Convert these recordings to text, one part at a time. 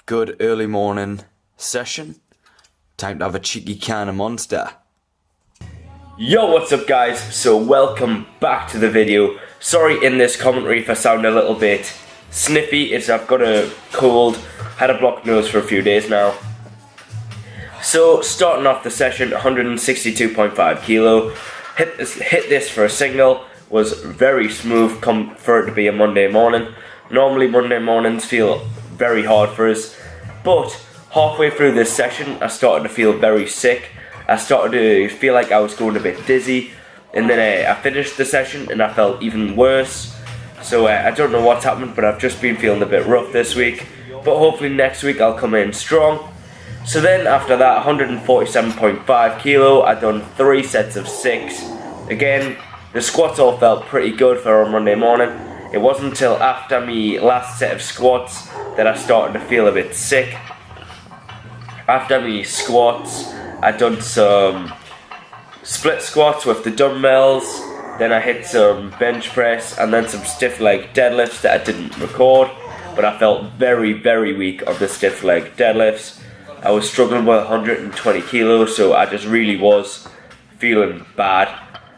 Good early morning session. Time to have a cheeky can of Monster. Yo, what's up guys? So welcome back to the video. Sorry in this commentary if I sound a little bit sniffy. I've got a cold, had a blocked nose for a few days now. So starting off the session, 162.5 kilo. Hit this for a single. Was very smooth for it to be a Monday morning. Normally Monday mornings feel very hard for us, but halfway through this session I started to feel very sick. I started to feel like I was going a bit dizzy, and then I finished the session and I felt even worse. So I don't know what's happened, but I've just been feeling a bit rough this week, but hopefully next week I'll come in strong. So then after that, 147.5 kilo, I done 3 sets of 6. Again, the squats all felt pretty good for a Monday morning. It wasn't until after my last set of squats that I started to feel a bit sick. After my squats, I done some split squats with the dumbbells, then I hit some bench press and then some stiff leg deadlifts that I didn't record, but I felt very weak on the stiff leg deadlifts. I was struggling with 120 kilos, so I just really was feeling bad.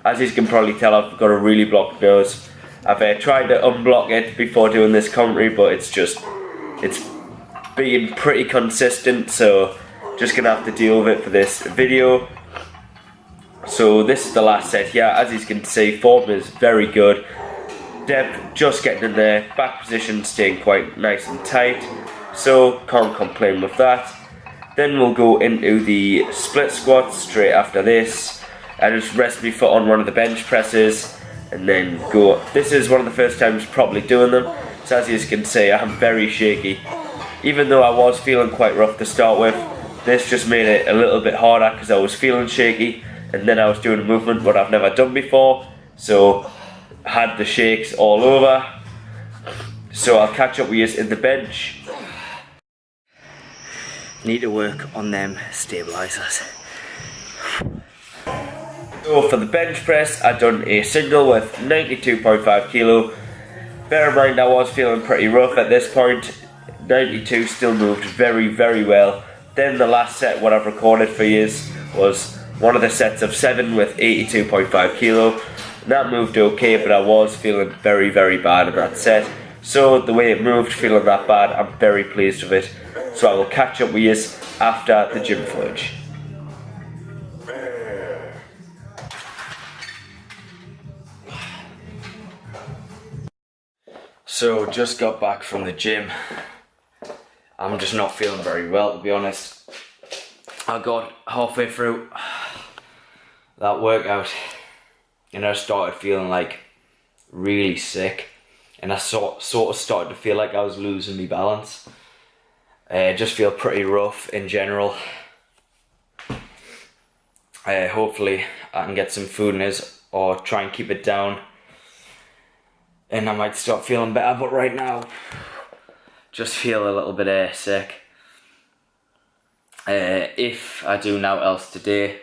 As you can probably tell, I've got a really blocked nose. I've tried to unblock it before doing this commentary, but it's being pretty consistent, so just gonna have to deal with it for this video. So this is the last set here. As you can see, form is very good. Depth just getting in there. Back position staying quite nice and tight, so can't complain with that. Then we'll go into the split squats straight after this. I just rest my foot on one of the bench presses and then go. This is one of the first times probably doing them, so as you can see I'm very shaky. Even though I was feeling quite rough to start with, this just made it a little bit harder because I was feeling shaky, and then I was doing a movement what I've never done before, so I had the shakes all over. So I'll catch up with you in the bench. Need to work on them stabilizers. So for the bench press, I done a single with 92.5 kilo. Bear in mind I was feeling pretty rough at this point. 92 still moved very well. Then the last set, what I've recorded for you, was one of the sets of 7 with 82.5 kilo. That moved okay, but I was feeling very bad in that set. So the way it moved, feeling that bad, I'm very pleased with it. So I will catch up with you after the gym footage. So just got back from the gym. I'm just not feeling very well, to be honest. I got halfway through that workout and I started feeling like really sick, and I sort of started to feel like I was losing my balance. Just feel pretty rough in general. Hopefully I can get some food in this or try and keep it down, and I might start feeling better, but right now just feel a little bit sick. If I do now else today,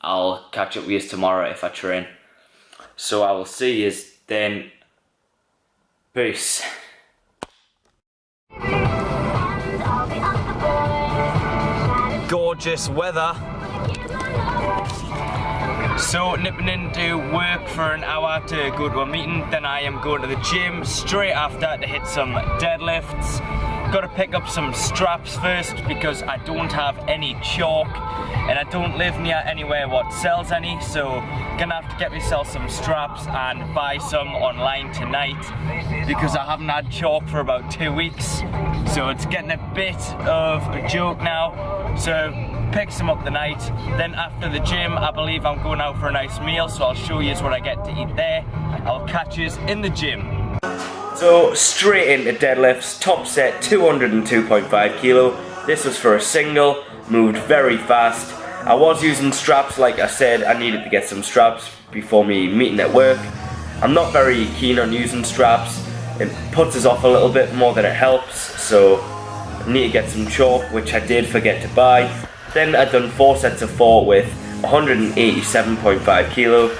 I'll catch up with you tomorrow if I train. So I will see you then. Peace. Gorgeous weather. So nipping into work for an hour to go to a meeting, then I am going to the gym straight after to hit some deadlifts. Got to pick up some straps first because I don't have any chalk and I don't live near anywhere what sells any, so gonna have to get myself some straps and buy some online tonight because I haven't had chalk for about 2 weeks, so it's getting a bit of a joke now. So pick some up tonight. Then after the gym I believe I'm going out for a nice meal, so I'll show you what I get to eat there. I'll catch you in the gym. So straight into deadlifts, top set 202.5 kilo. This was for a single, moved very fast. I was using straps, like I said, I needed to get some straps before me meeting at work. I'm not very keen on using straps, it puts us off a little bit more than it helps, so I need to get some chalk, which I did forget to buy. Then I done 4 sets of 4 with 187.5 kilo.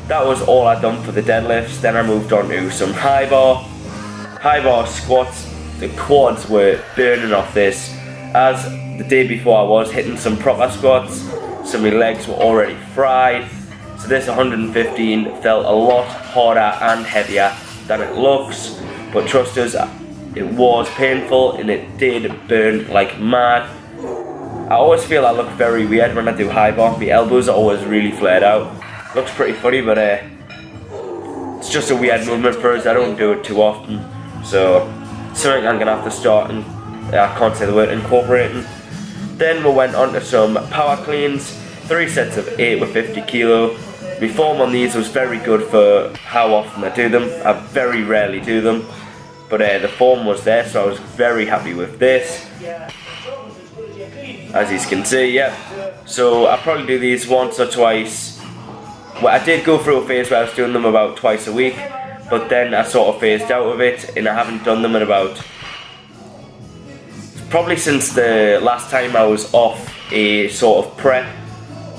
That was all I done for the deadlifts. Then I moved on to some high bar squats. the quads were burning off this, as the day before I was hitting some proper squats, so my legs were already fried. So this 115 felt a lot harder and heavier than it looks, but trust us, it was painful and it did burn like mad. I always feel I look very weird when I do high bar. My elbows are always really flared out. Looks pretty funny, but it's just a weird movement for us. I don't do it too often, so something I'm gonna have to start, and I can't say the word, incorporating. Then we went on to some power cleans, 3 sets of 8 with 50 kilo. My form on these was very good for how often I do them. I very rarely do them, but the form was there, so I was very happy with this. As you can see, yeah. So I probably do these once or twice. Well, I did go through a phase where I was doing them about twice a week, but then I sort of phased out of it, and I haven't done them in about, probably since the last time I was off a sort of prep.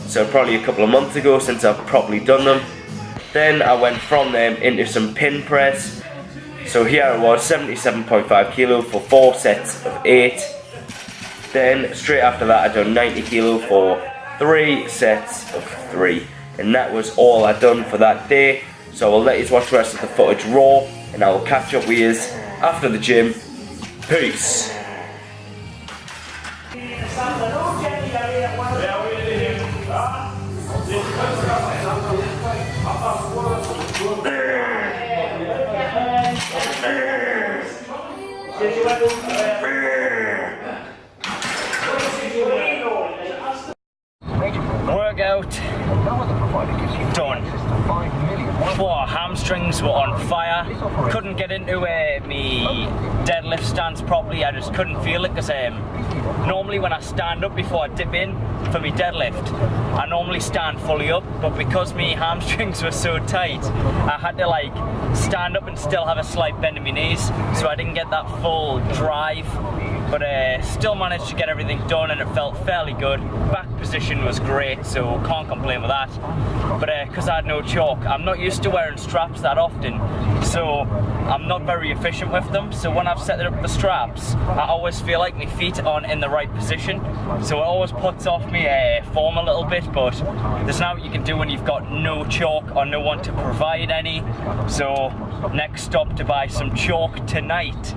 So probably a couple of months ago since I've properly done them. Then I went from them into some pin press. So here I was, 77.5 kilo for 4 sets of 8. Then straight after that I done 90 kilo for 3 sets of 3. And that was all I done for that day. So I'll let you watch the rest of the footage raw, and I will catch up with you after the gym. Peace. Workout done. Whoa, hamstrings were on fire. Couldn't get into me deadlift stance properly. I just couldn't feel it, because normally when I stand up before I dip in for me deadlift, I normally stand fully up, but because me hamstrings were so tight, I had to like stand up and still have a slight bend in my knees, so I didn't get that full drive. But still managed to get everything done, and it felt fairly good. Back position was great, so can't complain with that. But because I had no chalk, I'm not used to wearing straps that often, so I'm not very efficient with them. So when I've set up the straps, I always feel like my feet aren't in the right position, so it always puts off my form a little bit. But there's not what you can do when you've got no chalk or no one to provide any. So next stop to buy some chalk tonight.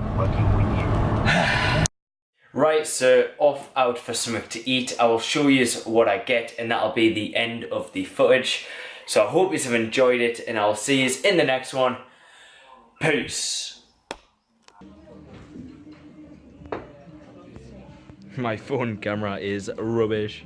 Right, so off out for something to eat. I will show you what I get, and that'll be the end of the footage. So I hope you have enjoyed it, and I'll see you in the next one. Peace. My phone camera is rubbish.